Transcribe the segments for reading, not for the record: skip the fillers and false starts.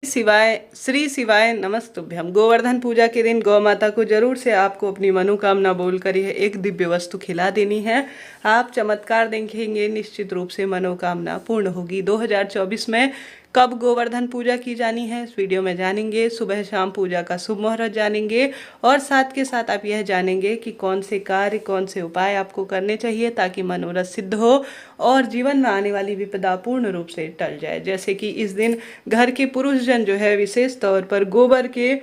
श्री शिवाय नमस्तुभ्यम। गोवर्धन पूजा के दिन गौ माता को जरूर से आपको अपनी मनोकामना बोलकर यह एक दिव्य वस्तु खिला देनी है। आप चमत्कार देखेंगे, निश्चित रूप से मनोकामना पूर्ण होगी। 2024 में कब गोवर्धन पूजा की जानी है इस वीडियो में जानेंगे। सुबह शाम पूजा का शुभ मुहूर्त जानेंगे और साथ के साथ आप यह जानेंगे कि कौन से कार्य, कौन से उपाय आपको करने चाहिए ताकि मनोरथ सिद्ध हो और जीवन में आने वाली विपदा पूर्ण रूप से टल जाए। जैसे कि इस दिन घर के पुरुष जन जो है विशेष तौर पर गोबर के,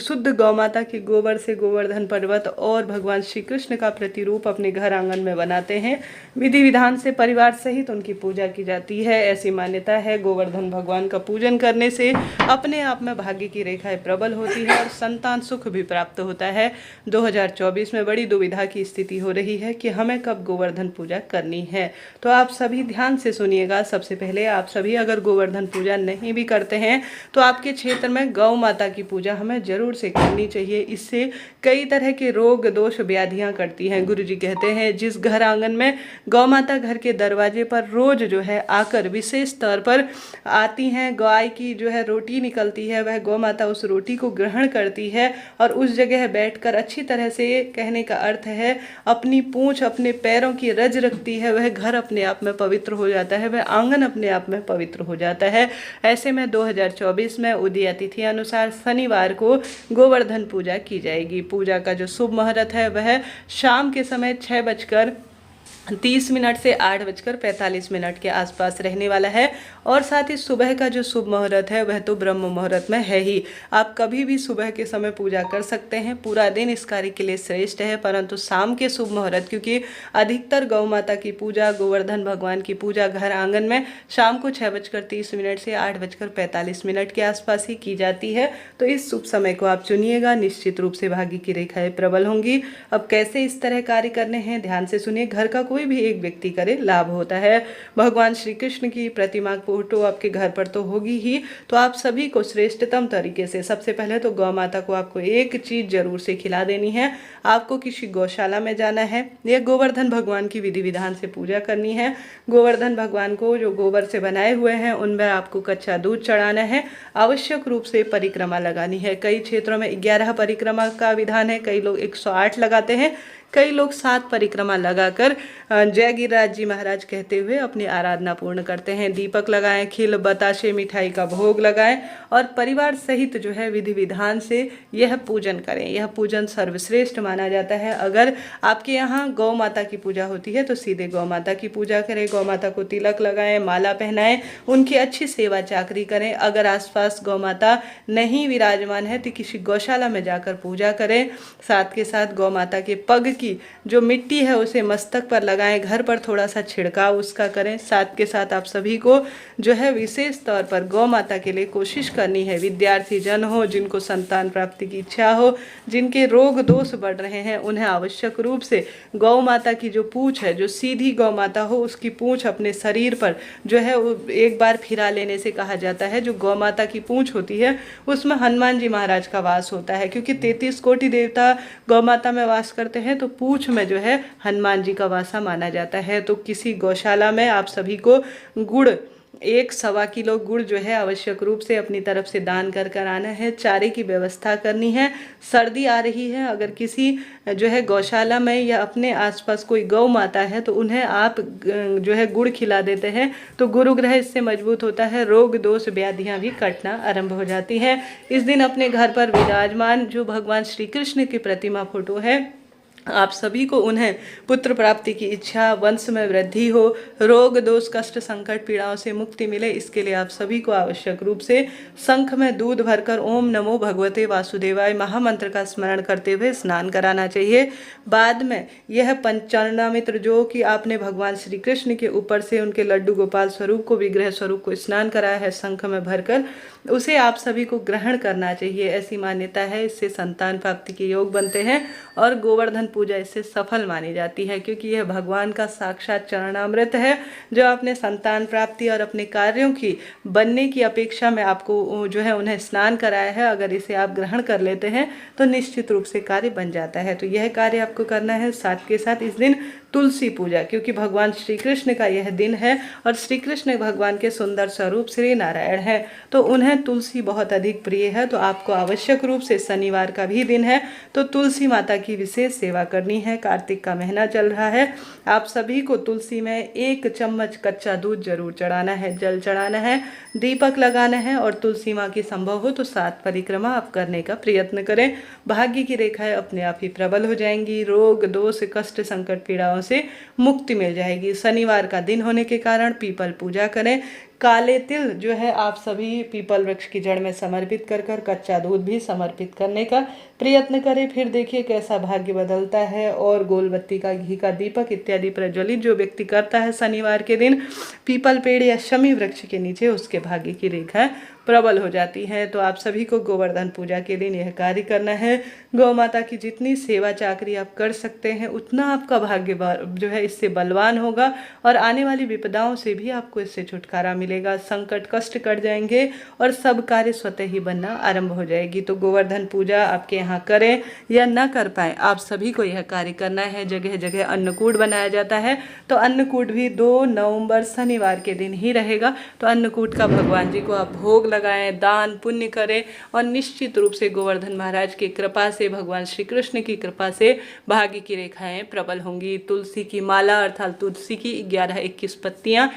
शुद्ध गौ माता के गोबर से गोवर्धन पर्वत और भगवान श्री कृष्ण का प्रतिरूप अपने घर आंगन में बनाते हैं। विधि विधान से परिवार सहित उनकी पूजा की जाती है। ऐसी मान्यता है गोवर्धन भगवान का पूजन करने से अपने आप में भाग्य की रेखाएं प्रबल होती है और संतान सुख भी प्राप्त होता है। 2024 में बड़ी दुविधा की स्थिति हो रही है कि हमें कब गोवर्धन पूजा करनी है, तो आप सभी ध्यान से सुनिएगा। सबसे पहले आप सभी अगर गोवर्धन पूजा नहीं भी करते हैं तो आपके क्षेत्र में गौ माता की पूजा हमें जरूर से करनी चाहिए। इससे कई तरह के रोग दोष व्याधियां कटती हैं। गुरुजी कहते हैं जिस घर आंगन में गौ माता घर के दरवाजे पर रोज जो है आकर विशेष तौर पर आती हैं, गाय की जो है रोटी निकलती है, वह गौ माता उस रोटी को ग्रहण करती है और उस जगह बैठकर अच्छी तरह से, कहने का अर्थ है अपनी पूंछ अपने पैरों की रज रखती है, वह घर अपने आप में पवित्र हो जाता है, वह आंगन अपने आप में पवित्र हो जाता है। ऐसे में 2024 में उदय तिथि अनुसार शनिवार को गोवर्धन पूजा की जाएगी। पूजा का जो शुभ मुहूर्त है वह शाम के समय 6:30 से 8:45 के आसपास रहने वाला है और साथ ही सुबह का जो शुभ मुहूर्त है वह तो ब्रह्म मुहूर्त में है ही। आप कभी भी सुबह के समय पूजा कर सकते हैं, पूरा दिन इस कार्य के लिए श्रेष्ठ है। परंतु शाम के शुभ मुहूर्त, क्योंकि अधिकतर गौ माता की पूजा, गोवर्धन भगवान की पूजा घर आंगन में शाम को 6:30 से 8:45 के आसपास ही की जाती है, तो इस शुभ समय को आप चुनिएगा। निश्चित रूप से भाग्य की रेखाएं प्रबल होंगी। अब कैसे इस तरह कार्य करने हैं ध्यान से सुनिए। घर का कोई भी एक व्यक्ति करे लाभ होता है। भगवान श्री कृष्ण की प्रतिमा फोटो आपके घर पर तो होगी ही, तो आप सभी को श्रेष्ठतम तरीके से सबसे पहले तो गौ माता को आपको एक चीज जरूर से खिला देनी है। आपको किसी गौशाला में जाना है या गोवर्धन भगवान की विधि विधान से पूजा करनी है। गोवर्धन भगवान को जो गोबर से बनाए हुए हैं उनमें आपको कच्चा दूध चढ़ाना है। आवश्यक रूप से परिक्रमा लगानी है। कई क्षेत्रों में 11 परिक्रमा का विधान है, कई लोग 108 लगाते हैं, कई लोग 7 परिक्रमा लगाकर जय गिरिराज जी महाराज कहते हुए अपनी आराधना पूर्ण करते हैं। दीपक लगाएं, खिल बताशे मिठाई का भोग लगाएं और परिवार सहित जो है विधि विधान से यह पूजन करें। यह पूजन सर्वश्रेष्ठ माना जाता है। अगर आपके यहाँ गौ माता की पूजा होती है तो सीधे गौ माता की पूजा करें, गौ माता को तिलक लगाएं, माला पहनाएं, उनकी अच्छी सेवा चाकरी करें। अगर आसपास गौ माता नहीं विराजमान है तो किसी गौशाला में जाकर पूजा करें। साथ के साथ गौ माता के पग की जो मिट्टी है उसे मस्तक पर लगाएं, घर पर थोड़ा सा छिड़काव उसका करें। साथ के साथ आप सभी को जो है विशेष तौर पर गौ माता के लिए कोशिश करनी है। विद्यार्थी जन हो, जिनको संतान प्राप्ति की इच्छा हो, जिनके रोग दोष बढ़ रहे हैं, उन्हें आवश्यक रूप से गौ माता की जो पूंछ है, जो सीधी गौ माता हो, उसकी पूंछ अपने शरीर पर जो है एक बार फिरा लेने से कहा जाता है। जो गौ माता की पूंछ होती है उसमें हनुमान जी महाराज का वास होता है, क्योंकि 33 कोटि देवता गौ माता में वास करते हैं, तो पूंछ में जो है हनुमान जी का वासा माना जाता है। तो किसी गौशाला में आप सभी को गुड़, 1-1.25 किलो गुड़ जो है आवश्यक रूप से अपनी तरफ से दान कर आना है। चारे की व्यवस्था करनी है। सर्दी आ रही है, अगर किसी जो है गौशाला में या अपने आसपास कोई गौ माता है तो उन्हें आप जो है गुड़ खिला देते हैं तो गुरु ग्रह इससे मजबूत होता है, रोग दोष व्याधियां भी कटना आरंभ हो जाती है। इस दिन अपने घर पर विराजमान जो भगवान श्री कृष्ण की प्रतिमा फोटो है, आप सभी को उन्हें पुत्र प्राप्ति की इच्छा, वंश में वृद्धि हो, रोग दोष कष्ट संकट पीड़ाओं से मुक्ति मिले, इसके लिए आप सभी को आवश्यक रूप से शंख में दूध भरकर ओम नमो भगवते वासुदेवाय महामंत्र का स्मरण करते हुए स्नान कराना चाहिए। बाद में यह पंचामृत जो कि आपने भगवान श्री कृष्ण के ऊपर से उनके लड्डू गोपाल स्वरूप को, विग्रह स्वरूप को स्नान कराया है शंख में भरकर, उसे आप सभी को ग्रहण करना चाहिए। ऐसी मान्यता है, इससे संतान प्राप्ति के योग बनते हैं और गोवर्धन पूजा इससे सफल मानी जाती है, क्योंकि यह भगवान का साक्षात चरणामृत है जो अपने संतान प्राप्ति और अपने कार्यों की बनने की अपेक्षा में आपको जो है उन्हें स्नान कराया है। अगर इसे आप ग्रहण कर लेते हैं तो निश्चित रूप से कार्य बन जाता है। तो यह कार्य आपको करना है। साथ के साथ इस दिन तुलसी पूजा, क्योंकि भगवान श्री कृष्ण का यह दिन है और श्री कृष्ण भगवान के सुंदर स्वरूप श्री नारायण है, तो उन्हें तुलसी बहुत अधिक प्रिय है। तो आपको आवश्यक रूप से शनिवार का भी दिन है तो तुलसी माता की विशेष सेवा करनी है। कार्तिक का महीना चल रहा है, आप सभी को तुलसी में 1 चम्मच कच्चा दूध जरूर चढ़ाना है, जल चढ़ाना है, दीपक लगाना है और तुलसी माँ की संभव हो तो 7 परिक्रमा आप करने का प्रयत्न करें। भाग्य की रेखाएं अपने आप ही प्रबल हो जाएंगी, रोग दोष कष्ट संकट पीड़ाओं से मुक्ति मिल जाएगी। शनिवार का दिन होने के कारण पीपल पूजा करें। काले तिल जो है आप सभी पीपल वृक्ष की जड़ में समर्पित कर कच्चा दूध भी समर्पित करने का प्रयत्न करें। फिर देखिए कैसा भाग्य बदलता है। और गोलबत्ती का घी का दीपक इत्यादि प्रज्वलित जो व्यक्ति करता है शनिवार के दिन पीपल पेड़ या शमी वृक्ष के नीचे, उसके भाग्य की रेखाएं प्रबल हो जाती हैं। तो आप सभी को गोवर्धन पूजा के दिन यह कार्य करना है। गौ माता की जितनी सेवा चाकरी आप कर सकते हैं उतना आपका भाग्य जो है इससे बलवान होगा और आने वाली विपदाओं से भी आपको इससे छुटकारा मिलेगा। संकट कष्ट कट जाएंगे और सब कार्य स्वतः ही बनना आरंभ हो जाएगी। तो गोवर्धन पूजा आपके यहाँ करें या न कर पाए, आप सभी को यह कार्य करना है। जगह जगह अन्नकूट बनाया जाता है, तो अन्नकूट भी 2 नवंबर शनिवार के दिन ही रहेगा। तो अन्नकूट का भगवान जी को आप भोग लगाएं, दान पुण्य करें और निश्चित रूप से गोवर्धन महाराज की कृपा से, भगवान श्री कृष्ण की कृपा से भाग्य की रेखाएं प्रबल होंगी। तुलसी की माला अर्थात तुलसी की 11-21 पत्तियां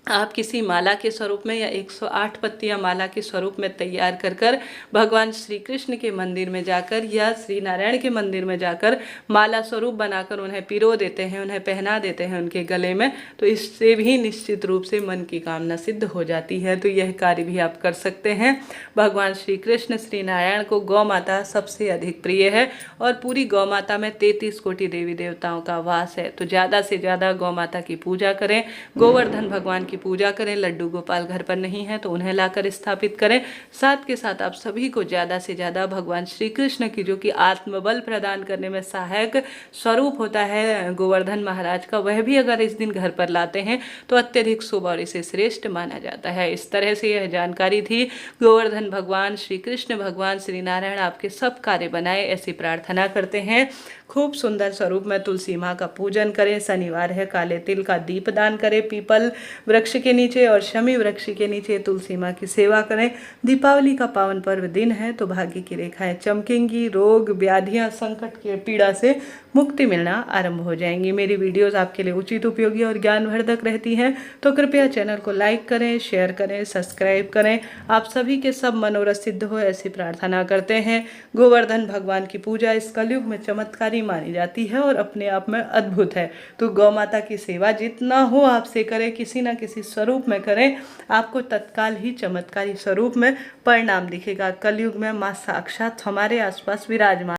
आप किसी माला के स्वरूप में या 108 पत्तियां माला के स्वरूप में तैयार कर भगवान श्री कृष्ण के मंदिर में जाकर या श्री नारायण के मंदिर में जाकर माला स्वरूप बनाकर उन्हें पिरो देते हैं, उन्हें पहना देते हैं उनके गले में। तो इससे भी निश्चित रूप से मन की कामना सिद्ध हो जाती है। तो यह कार्य भी आप कर सकते हैं। भगवान श्री कृष्ण श्री नारायण को गौ माता सबसे अधिक प्रिय है और पूरी गौ माता में 33 कोटि देवी देवताओं का वास है। तो ज़्यादा से ज़्यादा गौ माता की पूजा करें, गोवर्धन भगवान की पूजा करें। लड्डू गोपाल घर पर नहीं है तो उन्हें लाकर स्थापित करें। साथ के साथ आप सभी को ज़्यादा से ज़्यादा भगवान श्री कृष्ण की, जो कि आत्मबल प्रदान करने में सहायक स्वरूप होता है गोवर्धन महाराज का, वह भी अगर इस दिन घर पर लाते हैं तो अत्यधिक शुभ और इसे श्रेष्ठ माना जाता है। इस तरह से यह जानकारी थी। गोवर्धन भगवान श्री कृष्ण भगवान श्री नारायण आपके सब कार्य बनाए, ऐसी प्रार्थना करते हैं। खूब सुंदर स्वरूप में तुलसी माँ का पूजन करें। शनिवार है, काले तिल का दीप दान करें पीपल वृक्ष के नीचे और शमी वृक्ष के नीचे तुलसी माँ की सेवा करें। दीपावली का पावन पर्व दिन है तो भाग्य की रेखाएं चमकेंगी, रोग व्याधियां संकट की पीड़ा से मुक्ति मिलना आरंभ हो जाएंगी। मेरी वीडियोस आपके लिए उचित उपयोगी और ज्ञानवर्धक रहती हैं तो कृपया चैनल को लाइक करें, शेयर करें, सब्सक्राइब करें। आप सभी के सब मनोरथ सिद्ध हो ऐसी प्रार्थना करते हैं। गोवर्धन भगवान की पूजा इस कलयुग में चमत्कारी मानी जाती है और अपने आप में अद्भुत है। तो गौ माता की सेवा जितना हो आपसे करें, किसी न किसी स्वरूप में करें, आपको तत्काल ही चमत्कारी स्वरूप में परिणाम दिखेगा। कलयुग में माँ साक्षात हमारे आसपास विराजमान